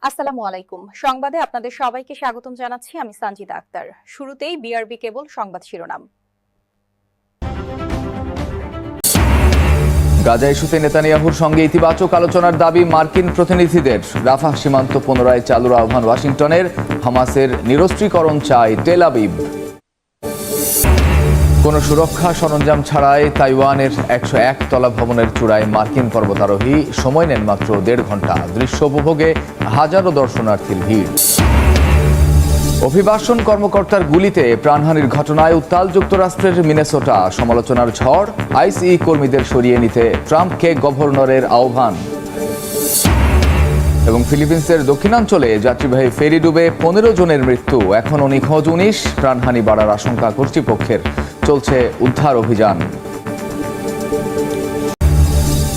আসসালামু আলাইকুম। সংবাদে আপনাদের সবাইকে স্বাগতম জানাচ্ছি আমি সঞ্জিদা আক্তার। শুরুতেই বিআরবি কেবল সংবাদ শিরোনাম। গাজা ইস্যুতে নেতানিয়াহুর সঙ্গে ইতিবাচক আলোচনার দাবি মার্কিন প্রতিনিধিদের। রাফাহ সীমান্ত পুনরায় চালুর আহ্বান ওয়াশিংটনের। হামাসের নিরস্ত্রীকরণ চায় টেল আবিব। কোনো সুরক্ষা সরঞ্জাম ছাড়াই তাইওয়ানের 101 তলা ভবনের চূড়ায় মার্কিন পর্বতারোহী। সময় নেন মাত্র 1.5 ঘন্টা। দৃশ্য উপভোগে হাজারো দর্শনার্থীর ভিড়। অভিবাসন কর্মকর্তার গুলিতে প্রাণহানির ঘটনায় উত্তাল যুক্তরাষ্ট্রের মিনেসোটা। সমালোচনার ঝড়। আইসি কর্মীদের সরিয়ে নিতে ট্রাম্পকে গভর্নরের আহ্বান। এবং ফিলিপিন্সের দক্ষিণাঞ্চলে যাত্রীবাহী ফেরি ডুবে 15 জনের মৃত্যু। এখনও নিখোঁজ 19। প্রাণহানি বাড়ার আশঙ্কা কর্তৃপক্ষের। চলছে উদ্ধার অভিযান।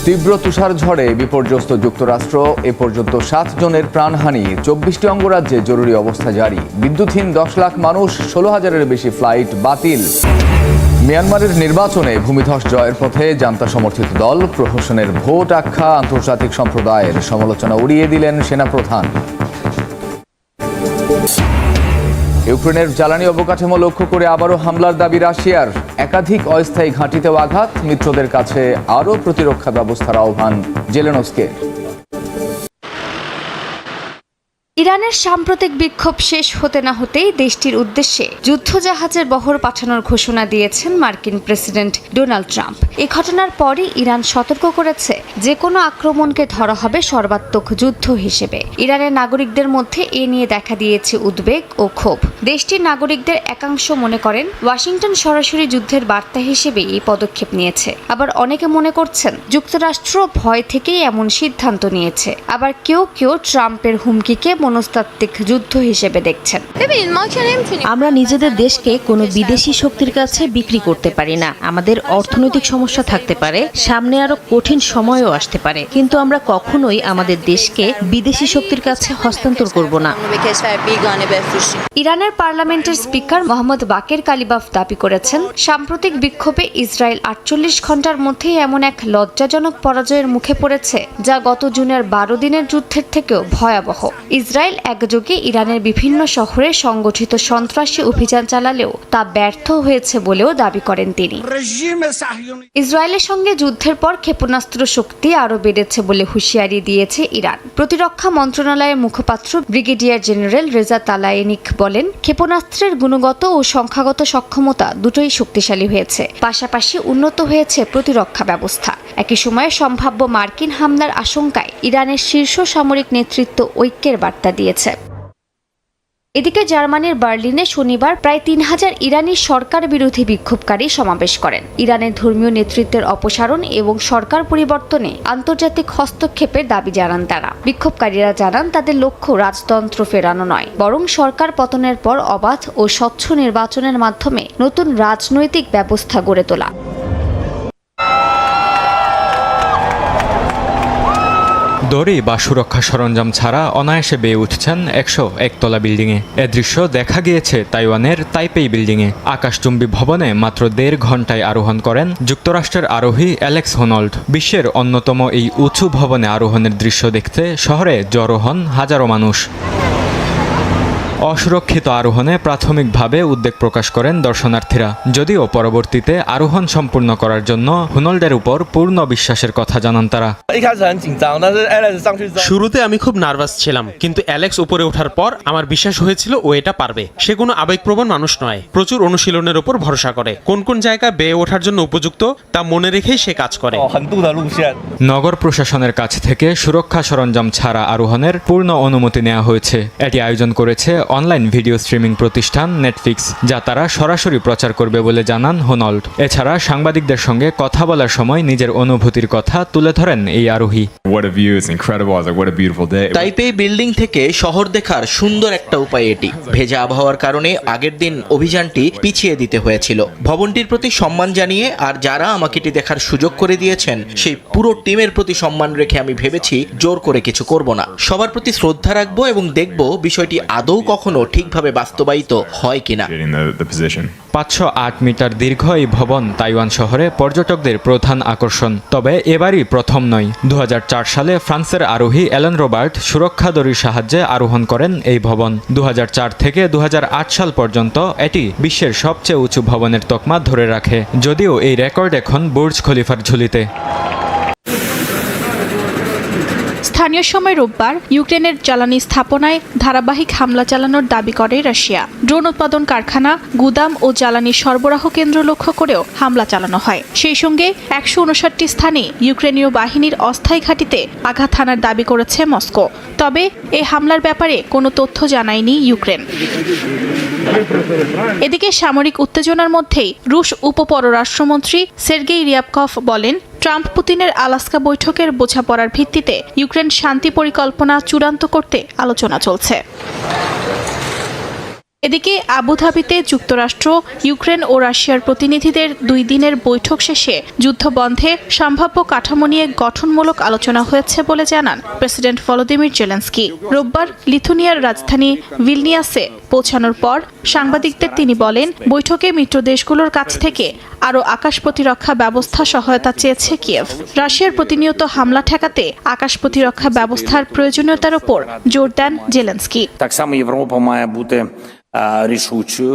তীব্র তুষার ঝড়ে বিপর্যস্ত যুক্তরাষ্ট্র। এ পর্যন্ত 7 জনের প্রাণহানি। 24টি অঙ্গরাজ্যে জরুরি অবস্থা জারি। বিদ্যুৎহীন 10 লাখ মানুষ। 16,000-এর বেশি ফ্লাইট বাতিল। মিয়ানমারের নির্বাচনে ভূমিধস জয়ের পথে জান্তা সমর্থিত দল। প্রহসনের ভোট আখ্যা আন্তর্জাতিক সম্প্রদায়ের। সমালোচনা উড়িয়ে দিলেন সেনাপ্রধান। ইউক্রেনের জ্বালানি অবকাঠামো লক্ষ্য করে আবারও হামলার দাবি রাশিয়ার। একাধিক অস্থায়ী ঘাঁটিতেও আঘাত। মিত্রদের কাছে আরও প্রতিরক্ষা ব্যবস্থার আহ্বান জেলেনস্কির। ইরানের সাম্প্রতিক বিক্ষোভ শেষ হতে না হতেই দেশটির উদ্দেশ্যে যুদ্ধজাহাজের বহর পাঠানোর ঘোষণা দিয়েছেন মার্কিন প্রেসিডেন্ট ডোনাল্ড ট্রাম্প। এই ঘটনার পরই ইরান সতর্ক করেছে যে কোনো আক্রমণকে ধরা হবে সর্বাত্মক যুদ্ধ হিসেবে। ইরানের নাগরিকদের মধ্যে এ নিয়ে দেখা দিয়েছে উদ্বেগ ও ক্ষোভ। দেশটির নাগরিকদের একাংশ মনে করেন ওয়াশিংটন সরাসরি যুদ্ধের বার্তা হিসেবে এই পদক্ষেপ নিয়েছে। আবার অনেকে মনে করছেন যুক্তরাষ্ট্র ভয় থেকেই এমন সিদ্ধান্ত নিয়েছে। আবার কেউ কেউ ট্রাম্পের হুমকিকে মনস্তাত্ত্বিক যুদ্ধ হিসেবে দেখছেন। আমরা নিজেদের দেশকে কোনো বিদেশি শক্তির কাছে বিক্রি করতে পারি না। আমাদের অর্থনৈতিক সমস্যা থাকতে পারে, সামনে আরো কঠিন সময়ও আসতে পারে, কিন্তু আমরা কখনোই আমাদের দেশকে বিদেশি শক্তির কাছে হস্তান্তর করব না। ইরানের পার্লামেন্টের স্পিকার মোহাম্মদ বাকের কালিবাফ দাবি করেছেন সাম্প্রতিক বিক্ষোভে ইসরায়েল 48 ঘন্টার মধ্যেই এমন এক লজ্জাজনক পরাজয়ের মুখে পড়েছে যা গত জুনের 12 দিনের যুদ্ধের থেকেও ভয়াবহ। ইসরায়েল একযোগে ইরানের বিভিন্ন শহরে সংগঠিত সন্ত্রাসী অভিযান চালালেও তা ব্যর্থ হয়েছে বলেও দাবি করেন তিনি। ইসরায়েলের সঙ্গে যুদ্ধের পর ক্ষেপণাস্ত্র শক্তি আরও বেড়েছে বলে হুঁশিয়ারি দিয়েছে ইরান। প্রতিরক্ষা মন্ত্রণালয়ের মুখপাত্র ব্রিগেডিয়ার জেনারেল রেজা তালায়েনিক বলেন, ক্ষেপণাস্ত্রের গুণগত ও সংখ্যাগত সক্ষমতা দুটোই শক্তিশালী হয়েছে, পাশাপাশি উন্নত হয়েছে প্রতিরক্ষা ব্যবস্থা। একই সময়ে সম্ভাব্য মার্কিন হামলার আশঙ্কায় ইরানের শীর্ষ সামরিক নেতৃত্ব ঐক্যের বার্তা দিয়েছে। এদিকে জার্মানির বার্লিনে শনিবার প্রায় 3000 ইরানি সরকার বিরোধী বিক্ষোভকারী সমাবেশ করেন। ইরানের ধর্মীয় নেতৃত্বের অপসারণ এবং সরকার পরিবর্তনে আন্তর্জাতিক হস্তক্ষেপের দাবি জানান তারা। বিক্ষোভকারীরা জানান তাদের লক্ষ্য রাজতন্ত্র ফেরানো নয়, বরং সরকার পতনের পর অবাধ ও স্বচ্ছ নির্বাচনের মাধ্যমে নতুন রাজনৈতিক ব্যবস্থা গড়ে তোলা। দড়ি বা সুরক্ষা সরঞ্জাম ছাড়া অনায়াসে বেয়ে উঠছেন 101 তলা বিল্ডিংয়ে। এ দৃশ্য দেখা গিয়েছে তাইওয়ানের তাইপেই বিল্ডিংয়ে। আকাশচুম্বী ভবনে মাত্র 1.5 ঘন্টায় আরোহণ করেন যুক্তরাষ্ট্রের আরোহী অ্যালেক্স হোনল্ড। বিশ্বের অন্যতম এই উঁচু ভবনে আরোহণের দৃশ্য দেখতে শহরে জড়ো হন হাজারো মানুষ। অসুরক্ষিত আরোহণে প্রাথমিকভাবে উদ্বেগ প্রকাশ করেন দর্শনার্থীরা, যদিও পরবর্তীতে আরোহণ সম্পূর্ণ করার জন্য হোনল্ডের উপর পূর্ণ বিশ্বাসের কথা জানান তারা। শুরুতে আমি খুব নার্ভাস ছিলাম, কিন্তু অ্যালেক্স উপরে ওঠার পর আমার বিশ্বাস হয়েছিল ও এটা পারবে। সে কোনো আবেগপ্রবণ মানুষ নয়, প্রচুর অনুশীলনের উপর ভরসা করে। কোন কোন জায়গা বেয়ে ওঠার জন্য উপযুক্ত তা মনে রেখেই সে কাজ করে। নগর প্রশাসনের কাছ থেকে সুরক্ষা সরঞ্জাম ছাড়া আরোহণের পূর্ণ অনুমতি নেওয়া হয়েছে। এটি আয়োজন করেছে অনলাইন ভিডিও স্ট্রিমিং প্রতিষ্ঠান নেটফ্লিক্স, যা তারা সরাসরি প্রচার করবে বলে জানান হোনল্ড। এছাড়া সাংবাদিকদের সঙ্গে কথা বলার সময় নিজের অনুভূতির কথা তুলে ধরেন এই আরোহী। তাইপেই বিল্ডিং থেকে শহর দেখার সুন্দর একটা উপায় এটি। ভেজা আবহাওয়ার কারণে আগের দিন অভিযানটি পিছিয়ে দিতে হয়েছিল। ভবনটির প্রতি সম্মান জানিয়ে আর যারা আমাকে এটি দেখার সুযোগ করে দিয়েছেন সেই পুরো টিমের প্রতি সম্মান রেখে আমি ভেবেছি জোর করে কিছু করব না, সবার প্রতি শ্রদ্ধা রাখবো এবং দেখব বিষয়টি আদৌ কখনো ঠিকভাবে বাস্তবায়িত হয় কিনা। 508 মিটার দীর্ঘ এই ভবন তাইওয়ান শহরে পর্যটকদের প্রধান আকর্ষণ। তবে এবারই প্রথম নয়। 2004 সালে ফ্রান্সের আরোহী অ্যালান রবার্ট সুরক্ষা দড়ির সাহায্যে আরোহণ করেন এই ভবন। 2004 থেকে 2008 সাল পর্যন্ত এটি বিশ্বের সবচেয়ে উঁচু ভবনের তকমা ধরে রাখে, যদিও এই রেকর্ড এখন বুর্জ খলিফার ঝুলিতে। স্থানীয় সময় রোববার ইউক্রেনের জ্বালানি স্থাপনায় ধারাবাহিক হামলা চালানোর দাবি করে রাশিয়া। ড্রোন উৎপাদন কারখানা, গুদাম ও জ্বালানি সরবরাহ কেন্দ্র লক্ষ্য করেও হামলা চালানো হয়। সেই সঙ্গে 159টি স্থানে ইউক্রেনীয় বাহিনীর অস্থায়ী ঘাঁটিতে আঘাত হানার দাবি করেছে মস্কো। তবে এই হামলার ব্যাপারে কোনো তথ্য জানায়নি ইউক্রেন। এদিকে সামরিক উত্তেজনার মধ্যেই রুশ উপপররাষ্ট্রমন্ত্রী সের্গেই রিয়াবকভ বলেন, ট্রাম্প পুতিনের আলাস্কা বৈঠকের বোঝাপড়ার ভিত্তিতে ইউক্রেন শান্তি পরিকল্পনা চূড়ান্ত করতে আলোচনা চলছে। এদিকে আবুধাবিতে যুক্তরাষ্ট্র, ইউক্রেন ও রাশিয়ার প্রতিনিধিদের 2 দিনের বৈঠক শেষে যুদ্ধবন্ধে সম্ভাব্য কাঠামো নিয়ে গঠনমূলক আলোচনা হয়েছে বলে জানান প্রেসিডেন্ট ভলোদিমির জেলেনস্কি। রোববার লিথুনিয়ার রাজধানী ভিলনিয়াসে পৌঁছানোর পর সাংবাদিকদের তিনি বলেন, বৈঠকে মিত্র দেশগুলোর কাছ থেকে আরও আকাশ প্রতিরক্ষা ব্যবস্থা সহায়তা চেয়েছে কিয়েভ। রাশিয়ার প্রতিনিয়ত হামলা ঠেকাতে আকাশ প্রতিরক্ষা ব্যবস্থার প্রয়োজনীয়তার ওপর জোর দেন জেলেনস্কি। Так само Європа має бути рішучою.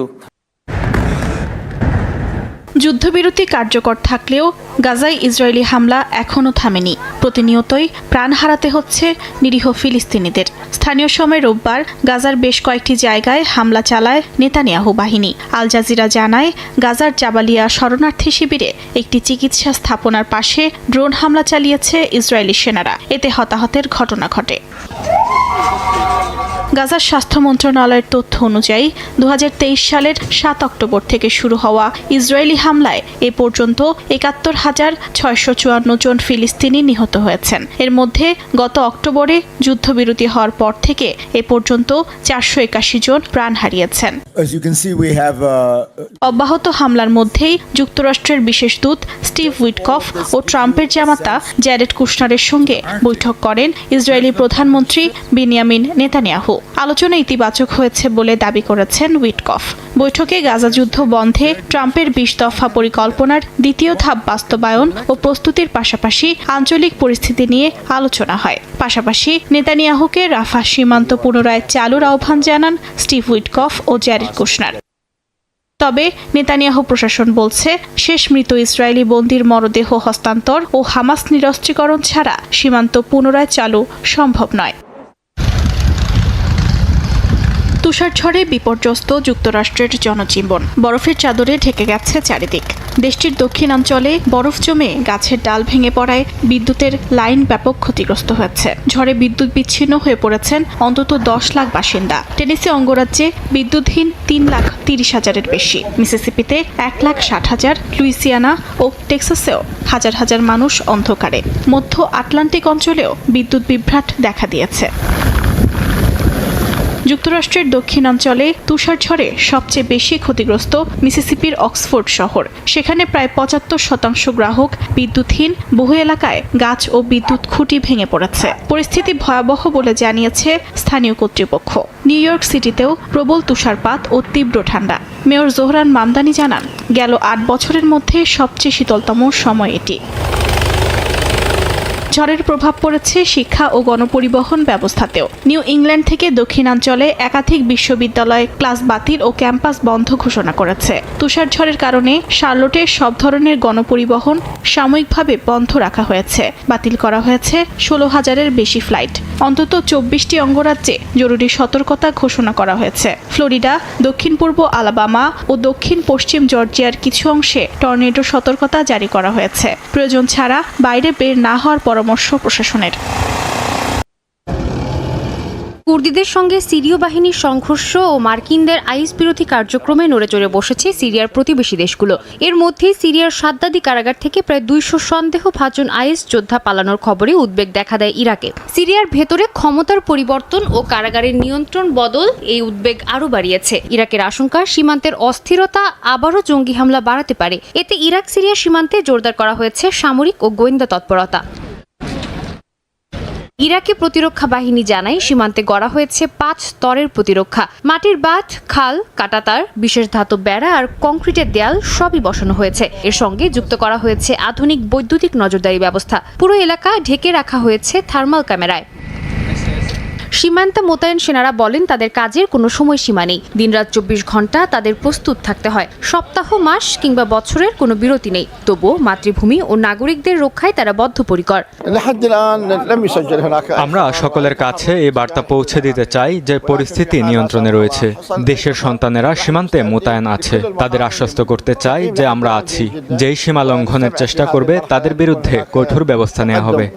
যুদ্ধবিরতি কার্যকর থাকলেও গাজায় ইসরায়েলি হামলা এখনও থামেনি। প্রতিনিয়তই প্রাণ হারাতে হচ্ছে নিরীহ ফিলিস্তিনিদের। স্থানীয় সময় রোববার গাজার বেশ কয়েকটি জায়গায় হামলা চালায় নেতানিয়াহু বাহিনী। আল জাজিরা জানায়, গাজার জাবালিয়া শরণার্থী শিবিরে একটি চিকিৎসা স্থাপনার পাশে ড্রোন হামলা চালিয়েছে ইসরায়েলি সেনারা। এতে হতাহতের ঘটনা ঘটে। গাজার স্বাস্থ্য মন্ত্রণালয়ের তথ্য অনুযায়ী 2023 সালের 7 অক্টোবর থেকে শুরু হওয়া ইসরায়েলি হামলায় এ পর্যন্ত 71,654 জন ফিলিস্তিনি নিহত হয়েছেন। এর মধ্যে গত অক্টোবরে যুদ্ধবিরতি হওয়ার পর থেকে এ পর্যন্ত 481 জন প্রাণ হারিয়েছেন। অব্যাহত হামলার মধ্যেই যুক্তরাষ্ট্রের বিশেষ দূত স্টিভ উইটকফ ও ট্রাম্পের জামাতা জ্যারেড কুশনারের সঙ্গে বৈঠক করেন ইসরায়েলি প্রধানমন্ত্রী বেনিয়ামিন নেতানিয়াহু। আলোচনা ইতিবাচক হয়েছে বলে দাবি করেছেন উইটকফ। বৈঠকে গাজা যুদ্ধ বন্ধে ট্রাম্পের 20 দফা পরিকল্পনার দ্বিতীয় ধাপ বাস্তবায়ন ও প্রস্তুতির পাশাপাশি আঞ্চলিক পরিস্থিতি নিয়ে আলোচনা হয়। পাশাপাশি নেতানিয়াহুকে রাফা সীমান্ত পুনরায় চালুর আহ্বান জানান স্টিভ উইটকফ ও জ্যারেড কুশনার। তবে নেতানিয়াহু প্রশাসন বলছে, শেষ মৃত ইসরায়েলি বন্দির মরদেহ হস্তান্তর ও হামাস নিরস্ত্রীকরণ ছাড়া সীমান্ত পুনরায় চালু সম্ভব নয়। তুষারঝড়ে বিপর্যস্ত যুক্তরাষ্ট্রের জনজীবন। বরফের চাদরে ঢেকে গেছে চারিদিক। দেশটির দক্ষিণাঞ্চলে বরফ জমে গাছের ডাল ভেঙে পড়ায় বিদ্যুতের লাইন ব্যাপক ক্ষতিগ্রস্ত হয়েছে। ঝড়ে বিদ্যুৎ বিচ্ছিন্ন হয়ে পড়েছেন অন্তত 10 লাখ বাসিন্দা। টেনেসি অঙ্গরাজ্যে বিদ্যুৎহীন 3,30,000-এর বেশি। মিসিসিপিতে 1,60,000, লুইসিয়ানা ও টেক্সাসেও হাজার হাজার মানুষ অন্ধকারে। মধ্য আটলান্টিক অঞ্চলেও বিদ্যুৎ বিভ্রাট দেখা দিয়েছে। যুক্তরাষ্ট্রের দক্ষিণাঞ্চলে তুষারঝড়ে সবচেয়ে বেশি ক্ষতিগ্রস্ত মিসিসিপির অক্সফোর্ড শহর। সেখানে প্রায় 75% গ্রাহক বিদ্যুৎহীন, বহু এলাকায় গাছ ও বিদ্যুৎ খুঁটি ভেঙে পড়েছে। পরিস্থিতি ভয়াবহ বলে জানিয়েছে স্থানীয় কর্তৃপক্ষ। নিউ ইয়র্ক সিটিতেও প্রবল তুষারপাত ও তীব্র ঠান্ডা। মেয়র জোহরান মামদানি জানান, গেল 8 বছরের মধ্যে সবচেয়ে শীতলতম সময় এটি। ঝড়ের প্রভাব পড়েছে শিক্ষা ও গণপরিবহন ব্যবস্থাতেও। নিউ ইংল্যান্ড থেকে দক্ষিণাঞ্চলে একাধিক বিশ্ববিদ্যালয় ক্লাস বাতিল ও ক্যাম্পাস বন্ধ ঘোষণা করেছে। তুষারঝড়ের কারণে শার্লটে সব ধরনের গণপরিবহন সাময়িকভাবে বন্ধ রাখা হয়েছে। বাতিল করা হয়েছে 16,000-এর বেশি ফ্লাইট। অন্তত 24টি অঙ্গরাজ্যে জরুরি সতর্কতা ঘোষণা করা হয়েছে। ফ্লোরিডা, দক্ষিণ পূর্ব আলাবামা ও দক্ষিণ পশ্চিম জর্জিয়ার কিছু অংশে টর্নেডো সতর্কতা জারি করা হয়েছে। প্রয়োজন ছাড়া বাইরে বের না হওয়ার পরামর্শ প্রশাসনের। কুর্দিদের সঙ্গে সিরীয় বাহিনীর সংঘর্ষ ও মার্কিনদের আইএস বিরোধী কার্যক্রমে নড়েচড়ে বসেছে সিরিয়ার প্রতিবেশী দেশগুলো। এর মধ্যেই সিরিয়ার সাদ্দাদি কারাগার থেকে প্রায় 200 সন্দেহভাজন আইএস যোদ্ধা পালানোর খবরে উদ্বেগ দেখা দেয় ইরাকে। সিরিয়ার ভেতরে ক্ষমতার পরিবর্তন ও কারাগারের নিয়ন্ত্রণ বদল এই উদ্বেগ আরও বাড়িয়েছে। ইরাকের আশঙ্কা, সীমান্তের অস্থিরতা আবারও জঙ্গি হামলা বাড়াতে পারে। এতে ইরাক সিরিয়া সীমান্তে জোরদার করা হয়েছে সামরিক ও গোয়েন্দা তৎপরতা। ইরাকি প্রতিরক্ষা বাহিনী জানায় সীমান্তে গড়া হয়েছে 5 স্তরের প্রতিরক্ষা। মাটির বাঁধ, খাল, কাঁটাতার, বিশেষ ধাতব বেড়া আর কংক্রিটের দেয়াল সবই বসানো হয়েছে। এর সঙ্গে যুক্ত করা হয়েছে আধুনিক বৈদ্যুতিক নজরদারি ব্যবস্থা। পুরো এলাকা ঢেকে রাখা হয়েছে থার্মাল ক্যামেরায়। সীমান্তে মোতায়েন সেনারা বলেন তাদের কাজের কোনো সময়সীমা নেই। দিনরাত 24 ঘন্টা তাদের প্রস্তুত থাকতে হয়। সপ্তাহ, মাস কিংবা বছরের কোনো বিরতি নেই। তবুও মাতৃভূমি ও নাগরিকদের রক্ষায় তারা বদ্ধপরিকর। আমরা সকলের কাছে এই বার্তা পৌঁছে দিতে চাই যে পরিস্থিতি নিয়ন্ত্রণে রয়েছে। দেশের সন্তানেরা সীমান্তে মোতায়েন আছে। তাদের আশ্বস্ত করতে চাই যে আমরা আছি। যেই সীমা লঙ্ঘনের চেষ্টা করবে তাদের বিরুদ্ধে কঠোর ব্যবস্থা নেওয়া হবে।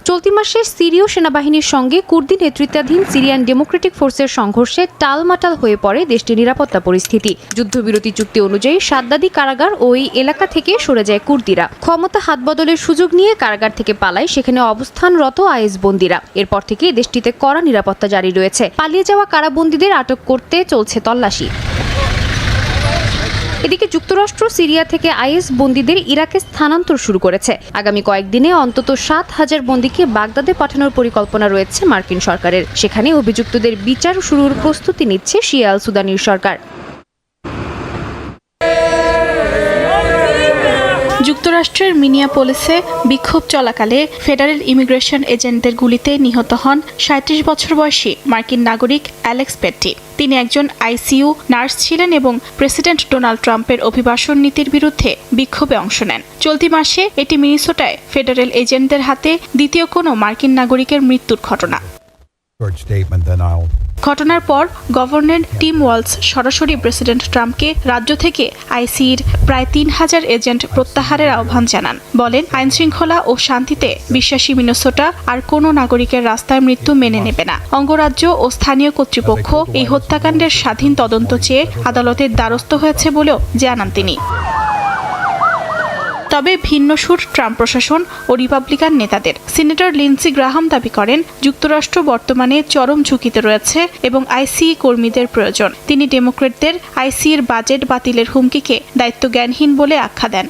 চলতি মাসে সিরীয় সেনাবাহিনীর সঙ্গে কুর্দি নেতৃত্বাধীন সিরিয়ান ডেমোক্রেটিক ফোর্সের সংঘর্ষে টালমাটাল হয়ে পড়ে দেশটির নিরাপত্তা পরিস্থিতি। যুদ্ধবিরতি চুক্তি অনুযায়ী সাদ্দাদি কারাগার ও এই এলাকা থেকে সরে যায় কুর্দিরা। ক্ষমতা হাতবদলের সুযোগ নিয়ে কারাগার থেকে পালায় সেখানে অবস্থানরত আইএস বন্দীরা। এরপর থেকে দেশটিতে কড়া নিরাপত্তা জারি রয়েছে। পালিয়ে যাওয়া কারাবন্দীদের আটক করতে চলছে তল্লাশি। এদিকে যুক্তরাষ্ট্র সিরিয়া থেকে আইএস বন্দীদের ইরাকে স্থানান্তর শুরু করেছে। আগামী কয়েকদিনে অন্তত 7,000 বন্দীকে বাগদাদে পাঠানোর পরিকল্পনা রয়েছে মার্কিন সরকারের। সেখানে অভিযুক্তদের বিচার শুরুর প্রস্তুতি নিচ্ছে শিয়া আল সুদানির সরকার। যুক্তরাষ্ট্রের মিনিয়াপোলিসে বিক্ষোভ চলাকালে ফেডারেল ইমিগ্রেশন এজেন্টদের গুলিতে নিহত হন 37 বছর বয়সী মার্কিন নাগরিক অ্যালেক্স পেট্টি। তিনি একজন আইসিইউ নার্স ছিলেন এবং প্রেসিডেন্ট ডোনাল্ড ট্রাম্পের অভিবাসন নীতির বিরুদ্ধে বিক্ষোভে অংশ নেন। চলতি মাসে এটি মিনেসোটায় ফেডারেল এজেন্টদের হাতে দ্বিতীয় কোনো মার্কিন নাগরিকের মৃত্যুর ঘটনা। ঘটনার পর গভর্নর টিম ওয়ালস সরাসরি প্রেসিডেন্ট ট্রাম্পকে রাজ্য থেকে আইসিইর প্রায় 3,000 এজেন্ট প্রত্যাহারের আহ্বান জানান। বলেন, আইনশৃঙ্খলা ও শান্তিতে বিশ্বাসী মিনেসোটা আর কোনো নাগরিকের রাস্তায় মৃত্যু মেনে নেবে না। অঙ্গরাজ্য ও স্থানীয় কর্তৃপক্ষ এই হত্যাকাণ্ডের স্বাধীন তদন্ত চেয়ে আদালতের দ্বারস্থ হয়েছে বলেও জানান তিনি। তবে ভিন্ন সুর ট্রাম্প প্রশাসন ও রিপাবলিকান নেতাদের। সিনেটর লিন্ডসি গ্রাহাম দাবি করেন, যুক্তরাষ্ট্র বর্তমানে চরম ঝুঁকিতে রয়েছে এবং আইসিই কর্মীদের প্রয়োজন। তিনি ডেমোক্রেটদের আইসিইর বাজেট বাতিলের হুমকিকে দায়িত্বজ্ঞানহীন বলে আখ্যা দেন।